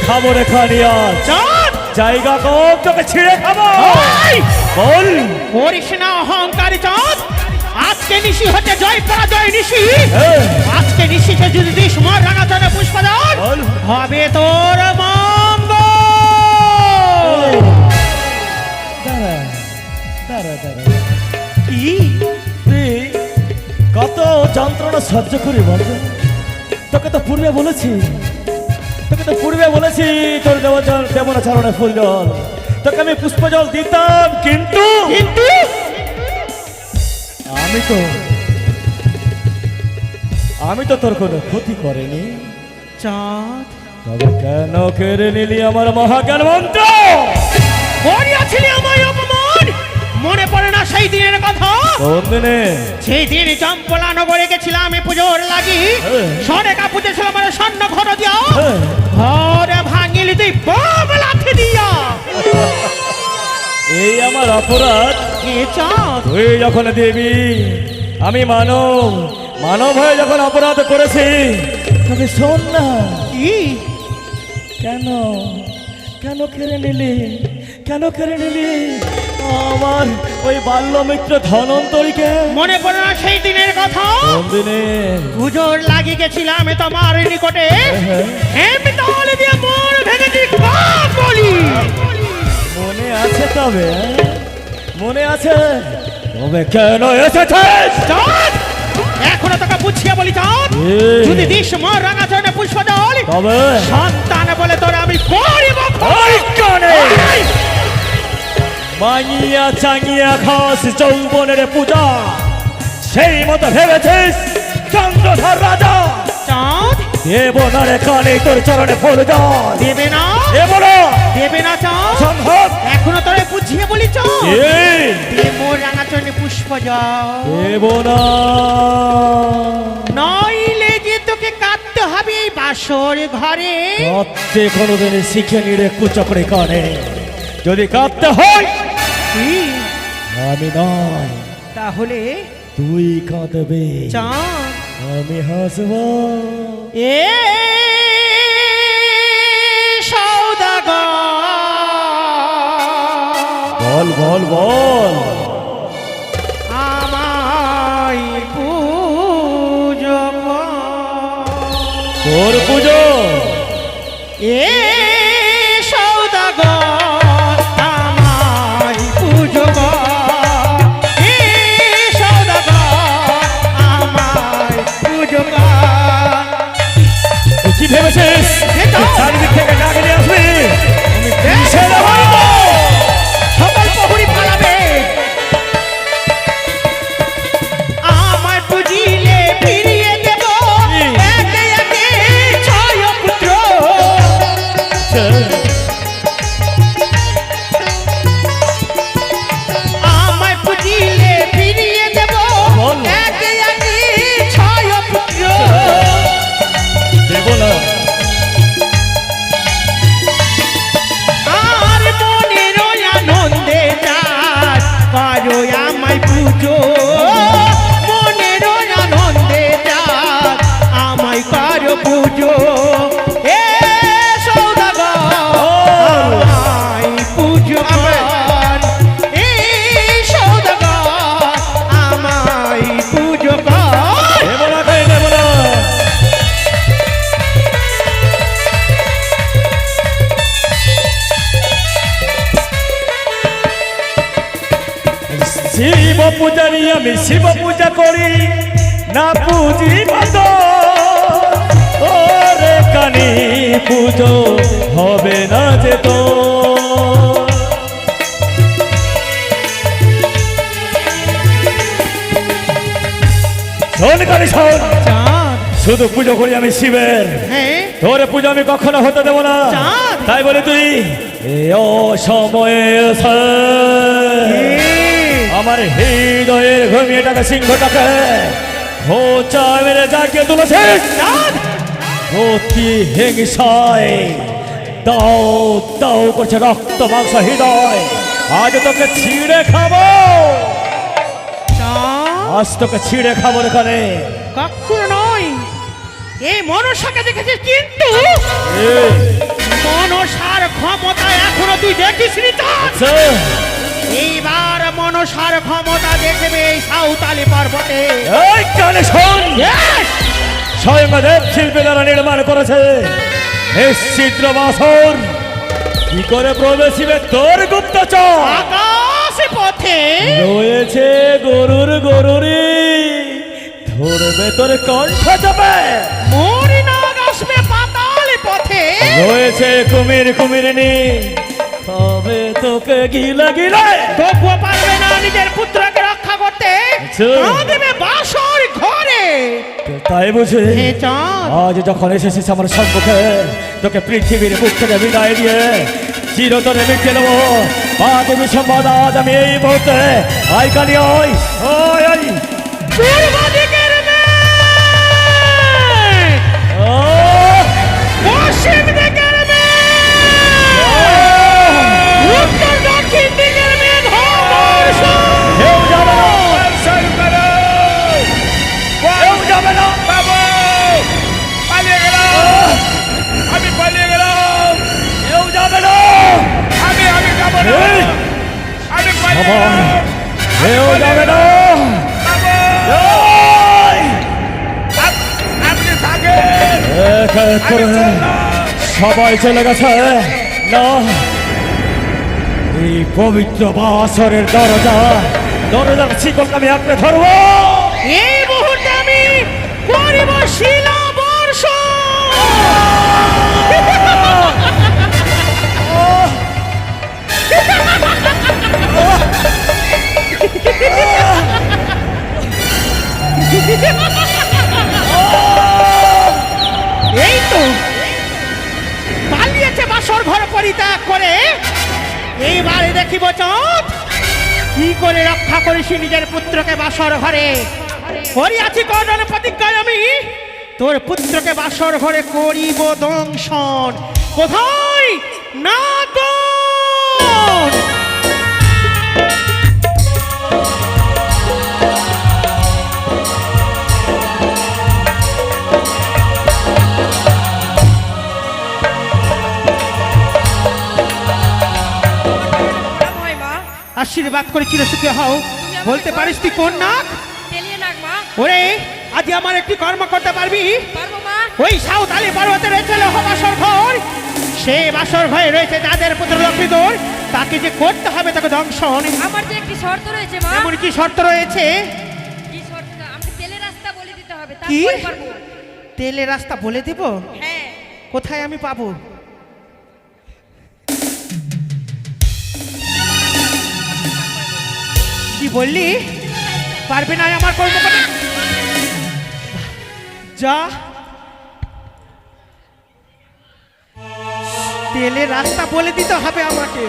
খাবো রে খানিয়া চাঁদ জায়গা কম তোকে ছিঁড়ে খাবো বল করিস না অহংকারী চাঁদ আজকে নিশি হচ্ছে জয় পরাজয় নিশি আজকে নিশিতে যদি দিস মোর রাঙাচরণে পুষ্পদান বল হবে তোর মঙ্গল দাঁড়া দাঁড়া দাঁড়া কি তুই কত যন্ত্রণা সহ্য করি বলতো তোকে তো পূর্বে বলেছি তোর দেবনা চারণে ফুল জল তোকে আমি পুষ্প জল দিতাম কিন্তু কিন্তু আমি তো তোর কোনো ক্ষতি করিনি চাঁদ তবে কেন কেড়ে নিলি আমার মহাজ্ঞান মন্ত্র করিয়াছিলি আমায় অপমান মনে পড়ে না সেই দিনের কথা কোন দিনে সেই দিন চম্পলা নগরে গেছিলাম আমি পুজোর লাগি সনেকা পুজেছিল আমার স্বর্ণ ঘর দিয়া ঘরে ভাঙিলি তুই বম লাথি দিয়া এই আমার অপরাধ এ চাঁদ তুই যখন দেবী আমি মানব হয়ে যখন অপরাধ করেছি তবে শোন না কি কেন কেড়ে নিলি আমার ওই বাল্য মিত্র ধনন্তরীকে মনে পড়ে না সেই দিনের কথা কোন দিনে পুজোর লাগি গেছিলাম তোমার নিকটে এমনি তাহলে দিয়ে মোর ভেঙেছি কাক বলি মনে আছে তবে মনে আছে তবে কেন এসেছিস চাঁদ এখনো তোকে বুঝিয়ে বলি চাঁদ যদি দিস মোর রাঙাচরণে পুষ্প জল তবে সন্তান বলে তোরা আমি করিব ওই কানে মাঙিয়া চাঙিয়া খাস যৌবনের পূজা সেই মতো ভেবেছিস চন্দ্রধর রাজা চাঁদ দেব না রে কানে তোর চরণে ফুল জল দেবে না দেবে না চাঁদ সম্ভব এখনো তোরে বুঝিয়ে বলি চাঁদ এই দে মোর রাঙাচরণে পুষ্প জল দেব না নইলে যে তোকে কাঁদতে হবে এই বাসর ঘরে কাঁদতে কোনোদিন শিখে নিরে কুচকরে কানে যদি কাঁদতে হয় কি? আমি নয় তাহলে তুই কাঁদবে চাঁদ আমি হাসব এ সৌদাগর বল বল বল আমায় পুজো কর। তোর পুজো এ সৌদাগর আমায় পুজো কর। এ সৌদাগর আমায় পুজো কর। তুই কি ভেবেছিস চারিদিক থেকে ডাকে নিয়ে আসবি আমি কিসে দেবো? সকল প্রহরী পালাবে আমায় পুজিলে ফিরিয়ে দেব একে একে ছয় পুত্র আমায় পুজিলে ফিরিয়ে দেব বল। একে একে ছয় পুত্র দেব না আর মনের আনন্দে চাঁদ করো আমায় পুজো মনের আনন্দে চাঁদ আমায় করো পুজো এ সৌদাগর আমায় পুজো কর এ সৌদাগর আমায় পুজো কর দেব না কে দেব না শিব পূজারি আমি শিব পূজা করি না পুজি মত ওরে কানি পুজো হবে না যে তো শোন কানি শোন চাঁদ শুধু পুজো করি আমি শিবের হ্যাঁ তোর পুজো আমি কখনো হতে দেব না চাঁদ। তাই বলে তুই এ অসময়ে এসে আমার হৃদয়ের ঘুমিয়েটাকে সিংহটাকে খোঁচা মেরে জাগিয়ে তুলেছিস অতি হিংসায় দাও দাও করছে রক্ত মাংস হৃদয় আজ তোকে ছিঁড়ে খাবো চাঁদ আজ তোকে ছিঁড়ে খাবো এখানে কখনো নয় এই মনসাকে দেখেছিস কিন্তু এই, মনসার ক্ষমতা এখনো তুই দেখিস নি তো? আচ্ছা, এইবার মনসার ক্ষমতা দেখবে এই সাঁওতালি পর্বতে। এই কানে শোন, Yes! স্বয়ং দেব শিল্পী দ্বারা নির্মাণ করেছে নিশ্চিদ্র বাসর। কি করে প্রবেশিবে তোর গুপ্তচর? আকাশ পথে রয়েছে গরুরি, ধরবে তোর কণ্ঠ যাবে। মরি নাগ আসবে পাতাল পথে। রয়েছে কুমিরিনী, তবে তোকে গিলে তবুও পারবে না নিজের পুত্রকে রক্ষা করতে। আচ্ছা। দেবে বাসর ঘরে। তাই বুঝে হে চাঁদ, আজ যখন এসেছিস আমার সম্মুখে, তোকে পৃথিবীর বুক থেকে বিদায় দিয়ে চিরতরে মিটে নেবো। মা তুমি সম্বাদ আজ আমি এই মুহূর্তে আই কালি ওই ওই ওই পূর্ব দিকের মেঘ, ও পশ্চিম দিকের মেঘ, উত্তর দক্ষিণ দিকের মেঘ বর্ষণ। কেউ যাবে না, কেউ যাবে না। পালিয়ে গেলাম, আমি পালিয়ে গেলাম, কেউ যাবে না। আমি যাবো না, এই, আমি পালিয়ে বাবা, গেলাম, কেউ যাবে না। বাবু, ওই, আপনি থাকেন, এক এক করে সবাই চলে গেছে। না, এই পবিত্র বাসরের দরজার শিকল আমি আঁকড়ে ধরবো। এই মুহূর্তে আমি করিব শিলা বর্ষণ। এই তো পালিয়েছে বাসর ঘর পরিত্যাগ করে। এইবারে দেখিব চাঁদ কি করে রক্ষা করিস নিজের পুত্রকে বাসর ঘরে। করিয়াছি কর্ণের প্রতিজ্ঞায় আমি তোর পুত্রকে বাসর ঘরে করিব দংশন। কোথায় না কোন হয় মা, আশীর্বাদ করে চিরসুখী হও। বলতে পারিস তুই কোন নাক? তেলিয়ে নাক মা। ওরে আজ আমার একটি কর্ম করতে পারবি? পারবো মা। ওই সাঁওতালি পর্বতে রয়েছে লৌহ বাসর ঘর। সে বাসর ঘরে রয়েছে যাদের পুত্র লক্ষ্মীদর, তাকে যে করতে হবে তাকে দংশন। আমার যে একটি শর্ত রয়েছে মা। এমন কি শর্ত রয়েছে? কি শর্ত? না, আমাকে তেলের রাস্তা বলে দিতে হবে, কি? তারপরে পারবো। তেলের রাস্তা বলে দিব? হ্যাঁ, কোথায় আমি পাবো? কি বললি? পারবে না আমার কর্ম করে? যা, তেলের রাস্তা বলে দিতে হবে আমাকে।